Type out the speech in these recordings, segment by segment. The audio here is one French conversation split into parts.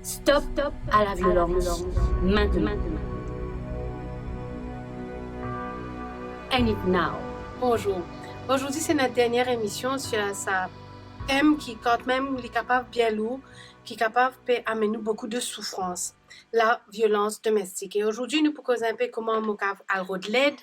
Stop à la violence maintenant. End it now. Bonjour. Aujourd'hui, c'est notre dernière émission sur ça thème qui, quand même, est capable bien lourd, qui est capable d'amener beaucoup de souffrance, la violence domestique. Et aujourd'hui, nous pouvons causer un peu comment on peut avoir de l'aide,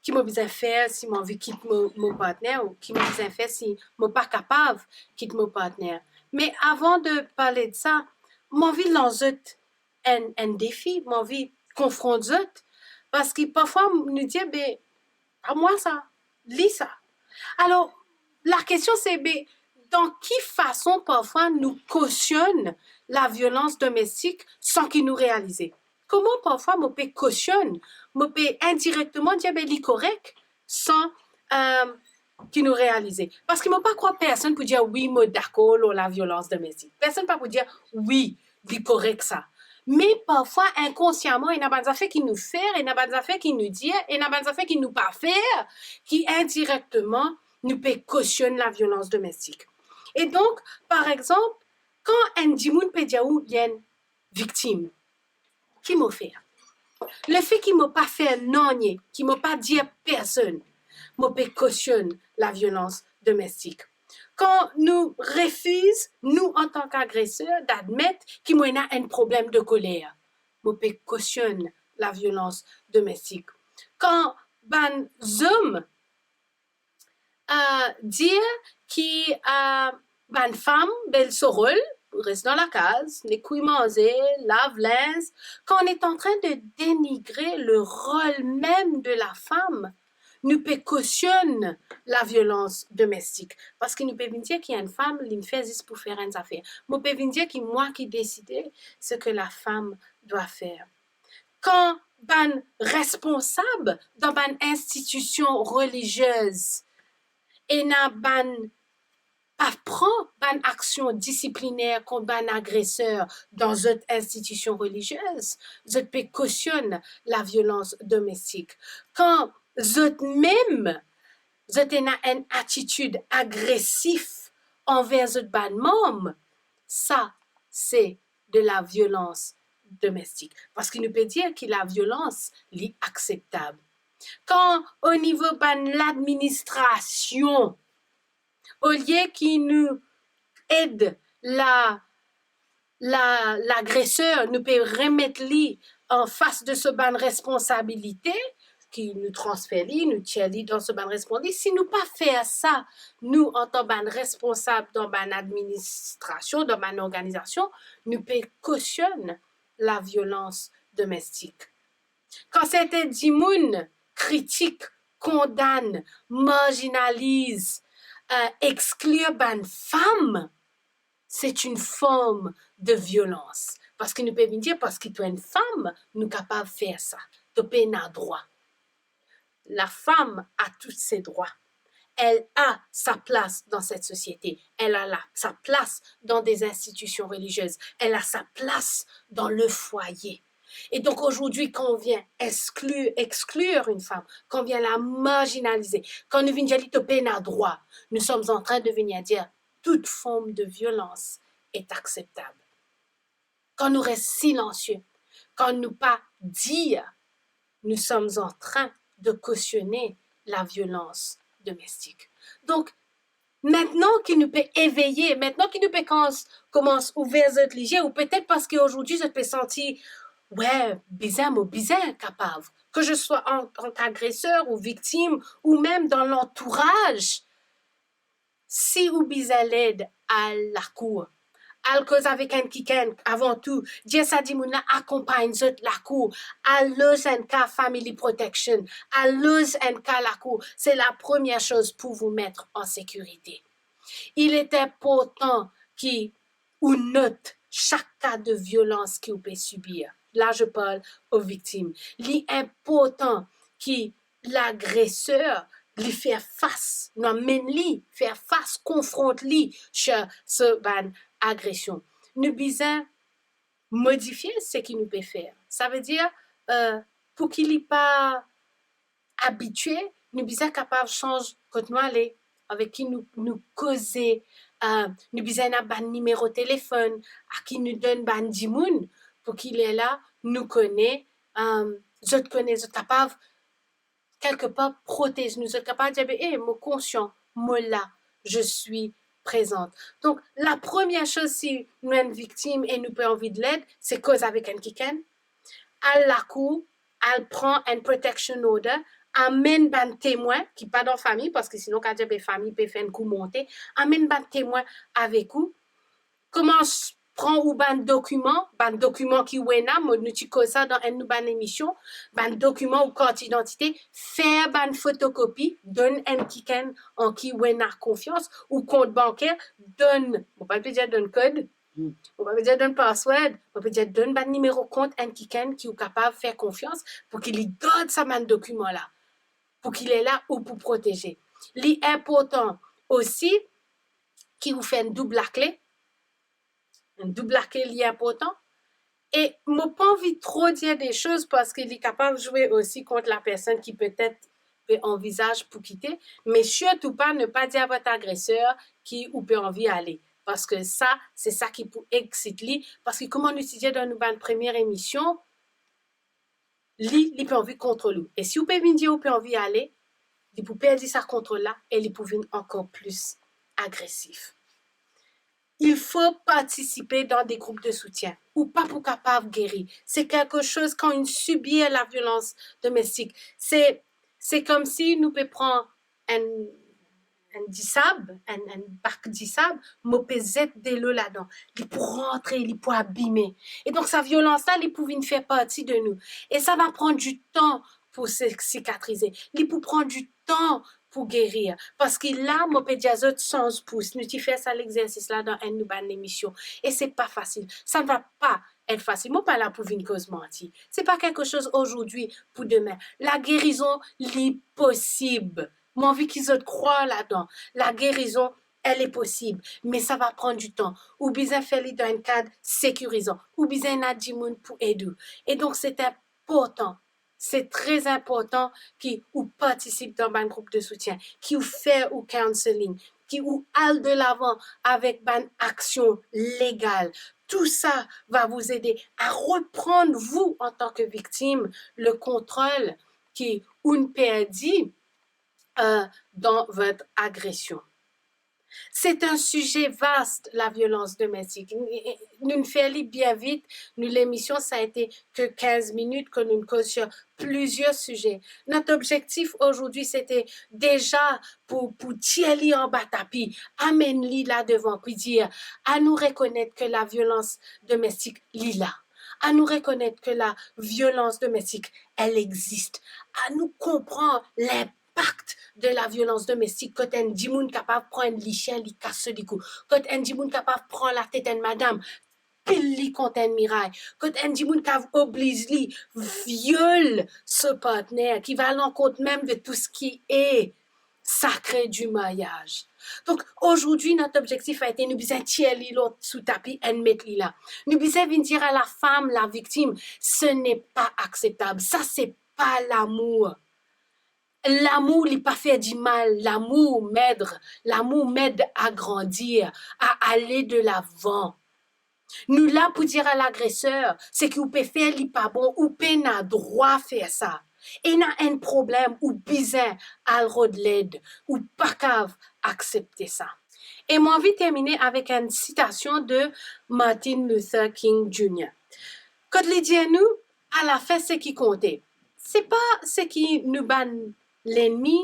qui m'a besoin faire si m'a envie quitter mon partenaire ou qui m'a besoin faire si m'a pas capable de quitter mon partenaire. Mais avant de parler de ça, j'ai envie de lancer un défi, j'ai envie de confronter parce que parfois, nous dit, ben, à moi ça, lis ça. Alors, la question c'est, ben, dans quelle façon parfois nous cautionne la violence domestique sans qu'il nous réalise? Comment parfois on peut cautionner, on peut indirectement dire, ben, c'est correct sans qu'il nous réalise? Parce qu'il ne m'a pas croire personne pour dire oui, moi d'accord sur la violence domestique. Personne pas pour dire oui, c'est correct ça. Mais parfois, inconsciemment, il y a des affaires qui nous font, il y a des affaires qui nous disent, il y a des affaires qui nous pas faire, qui indirectement nous peut cautionner la violence domestique. Et donc, par exemple, quand un dimoun peut dire où il y a une victime, qui m'a fait? Le fait qu'il m'a pas fait non, qu'il m'a pas dit à personne, m'a peut cautionner la violence domestique. Quand nous refusons, nous, en tant qu'agresseurs, d'admettre qu'il y a un problème de colère, on peut cautionner la violence domestique. Quand ben hommes dire que ben femme, belle sorole, reste dans la case, les couilles manger, lave linge, quand on est en train de dénigrer le rôle même de la femme, nous peut cautionner la violence domestique. Parce que nous pouvons dire qu'il y a une femme qui me fait juste pour faire une affaire. Nous pouvons dire que moi qui décide ce que la femme doit faire. Quand ben responsable dans une institution religieuse et n'a ban apprend ban action disciplinaire contre un agresseur dans une institution religieuse, je peux cautionner la violence domestique. Quand même, je une attitude agressive envers un ban membre, ça, c'est de la violence domestique. Parce qu'il nous peut dire que la violence est acceptable. Quand au niveau de l'administration, au lieu qu'il nous aide l'agresseur, nous peut remettre lui en face de ce ban responsabilité, qui nous transfère lui, nous tient lui dans ce ban responsabilité. Si nous pas faire ça, nous, en tant que responsable dans ban administration, dans ban organisation, nous peut cautionner la violence domestique. Quand c'était Dimoun critique, condamne, marginalise, exclure une femme, c'est une forme de violence. Parce que nous pouvons dire, parce que tu es une femme, nous sommes capables de faire ça. Tu as un droit. La femme a tous ses droits. Elle a sa place dans cette société. Elle a sa place dans des institutions religieuses. Elle a sa place dans le foyer. Et donc aujourd'hui, quand on vient exclure une femme, quand on vient la marginaliser, quand nous venons dire que tu as droit, nous sommes en train de venir dire toute forme de violence est acceptable. Quand nous restons silencieux, quand nous pas dire, nous sommes en train de cautionner la violence domestique. Donc, maintenant qu'il nous peut éveiller, maintenant qu'il nous peut commence ouvrir notre léger, ou peut-être parce qu'aujourd'hui, je peux sentir, ouais, bizarre ou bizarre capable, que je sois en tant qu'agresseur ou victime, ou même dans l'entourage, si ou bizarre l'aide à la cour, à cause avec un kiken avant tout, Dieu ça dit moun accompagne la cour, à l'ose un cas family protection, à l'ose un cas la cour, c'est la première chose pour vous mettre en sécurité. Il est important qu'on note chaque cas de violence que vous pouvez subir. Là, je parle aux victimes. Il est important que l'agresseur lui faire face, faire face, confronte-lui sur ce ban agression. Nous besoin modifier ce qu'il nous peut faire. Ça veut dire, pour qu'il n'est pas habitué, nous besoin capable de changer quand nous aller avec qui nous causer nous besoin d'un numéro de téléphone à qui nous donne ban dimoun pour qu'il est là, nous connaît, je te connais, je capable quelque part protège nous, je capable de dire, moi conscient, moi là, je suis présente. Donc, la première chose, si nous sommes victimes et nous avons envie de l'aide, c'est cause avec un kiken. Elle la cour, elle prend un protection order, amène un témoin qui pas dans la famille, parce que sinon, quand j'ai famille, peut faire un coup monter, amène un témoin avec vous, commence prend ou ban document qui wena, moi nous tu ça dans une ban émission, ban document ou carte d'identité, faire ban photocopie, donne un kiken en qui wena confiance, ou compte bancaire, donne, on va pas dire donne code, on va dire donne password, on peut dire donne ban numéro compte un kiken qui est capable de faire confiance pour qu'il lui donne ça ban document là, pour qu'il est là ou pour protéger. L'important aussi, qui vous fait une double clé, un double clé lié important. Et je n'ai pas envie de trop dire des choses parce qu'il est capable de jouer aussi contre la personne qui peut-être envisage pour quitter. Mais surtout pas ne pas dire à votre agresseur qui ou peut envie d'aller. Parce que ça, c'est ça qui peut exciter. Parce que comme on utilisait dans une première émission, il peut envie de contrôler. Et si vous pouvez me dire où peut envie d'aller, il peut perdre sa contrôle là et il peut devenir encore plus agressif. Il faut participer dans des groupes de soutien ou pas pour capable de guérir. C'est quelque chose quand on subit la violence domestique. C'est comme si nous peut prendre un dissab, un bac dissab, nous peut mettre de l'eau là-dedans. Il peut rentrer, il peut abîmer. Et donc, sa violence-là, il peut faire partie de nous. Et ça va prendre du temps pour se cicatriser. Il peut prendre du temps pour guérir. Parce que là, mon pédiatre sans pouce, nous tu fais ça l'exercice là dans une nouvelle émission. Et c'est pas facile. Ça ne va pas être facile. Moi, pas là pour une cause mentie. C'est pas quelque chose aujourd'hui pour demain. La guérison, est possible. Moi, envie qu'ils croient là-dedans. La guérison, elle est possible. Mais ça va prendre du temps. Ou bien faire dans un cadre sécurisant. Ou bien un adjimoun pour aider. Et donc, c'est important. C'est très important qui ou participe dans un groupe de soutien, qui ou fait ou counseling, qui ou aille de l'avant avec une action légale. Tout ça va vous aider à reprendre, vous, en tant que victime, le contrôle qui une perdit dans votre agression. C'est un sujet vaste, la violence domestique. Nous faisons bien vite. L'émission, ça a été que 15 minutes que nous causons sur plusieurs sujets. Notre objectif aujourd'hui, c'était déjà pour tirer en bas tapis, amener là devant, puis dire, à nous reconnaître que la violence domestique, est là. À nous reconnaître que la violence domestique, elle existe. À nous comprendre l'impact de la violence domestique, quand un dimoun capable de prendre les chiens, les casse les coups, quand un dimoun capable de prendre la tête d'une madame, pile li contre un mirail, quand un dimoun capable oblige li, viole ce partenaire, qui va à l'encontre même de tout ce qui est sacré du mariage. Donc, aujourd'hui, notre objectif a été, nous besoin tirer l'autre sous tapis et mettre là. Nous besoin dire à la femme, la victime, ce n'est pas acceptable. Ça, c'est pas l'amour. L'amour n'est pas fait du mal, l'amour m'aide à grandir, à aller de l'avant. Nous là pour dire à l'agresseur, c'est que vous pouvez faire li pas bon, ou peut n'a droit faire ça. Et n'a un problème ou besoin à de l'aide, ou pas cave accepter ça. Et moi, envie de terminer avec une citation de Martin Luther King Jr. Quand il dit à nous, à la fin, ce qui comptait. C'est pas ce qui nous banne l'ennemi,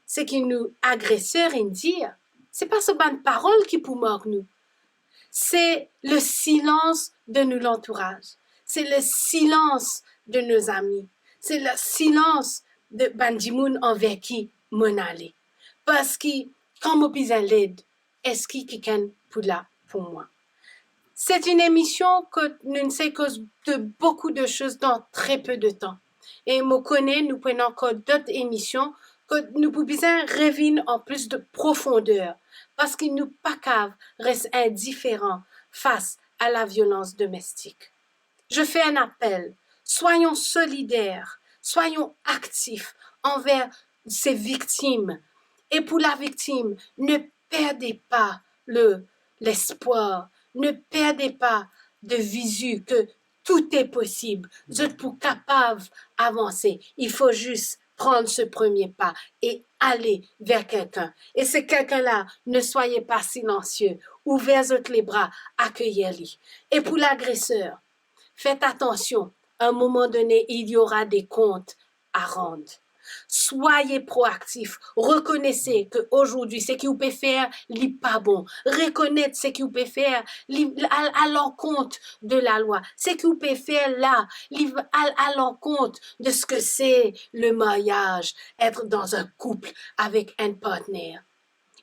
ce qui nous agresseur et dire. C'est pas ce bonne parole qui pour mort nous. C'est le silence de nous l'entourage. C'est le silence de nos amis. C'est le silence de Bandimoun envers qui m'en aller. Parce que quand mon besoin l'aide, est-ce qu'il y a quelqu'un pour là pour moi? C'est une émission que nous ne savons que de beaucoup de choses dans très peu de temps. Et me connaît, nous prenons encore d'autres émissions que nous pouvons revenir en plus de profondeur. Parce que nous pas cave reste indifférents face à la violence domestique. Je fais un appel. Soyons solidaires, soyons actifs envers ces victimes. Et pour la victime, ne perdez pas l'espoir. Ne perdez pas de visu que tout est possible. Vous êtes pour capable d'avancer. Il faut juste prendre ce premier pas et aller vers quelqu'un. Et ce quelqu'un-là, ne soyez pas silencieux. Ouvrez les bras, accueillez-le. Et pour l'agresseur, faites attention. À un moment donné, il y aura des comptes à rendre. Soyez proactifs. Reconnaissez qu'aujourd'hui, ce que vous pouvez faire n'est pas bon. Reconnaître ce que vous pouvez faire à l'encontre de la loi. Ce que vous pouvez faire là, à l'encontre de ce que c'est le mariage, être dans un couple avec un partenaire.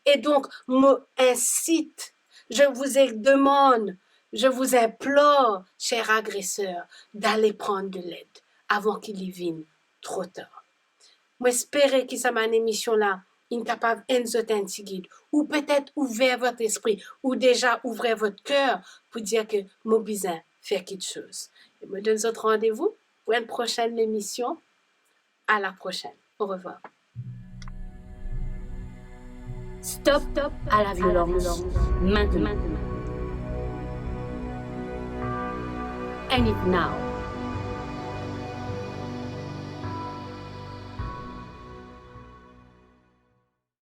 Et donc, me incite, je vous demande, je vous implore, chers agresseurs, d'aller prendre de l'aide avant qu'il y vienne trop tard. J'espère que cette émission-là est capable de ou peut-être ouvrir votre esprit, ou déjà ouvrir votre cœur pour dire que mon besoin faire quelque chose. Je me donne votre rendez-vous pour une prochaine émission. À la prochaine. Au revoir. Stop à la violence. Maintenant. End it now.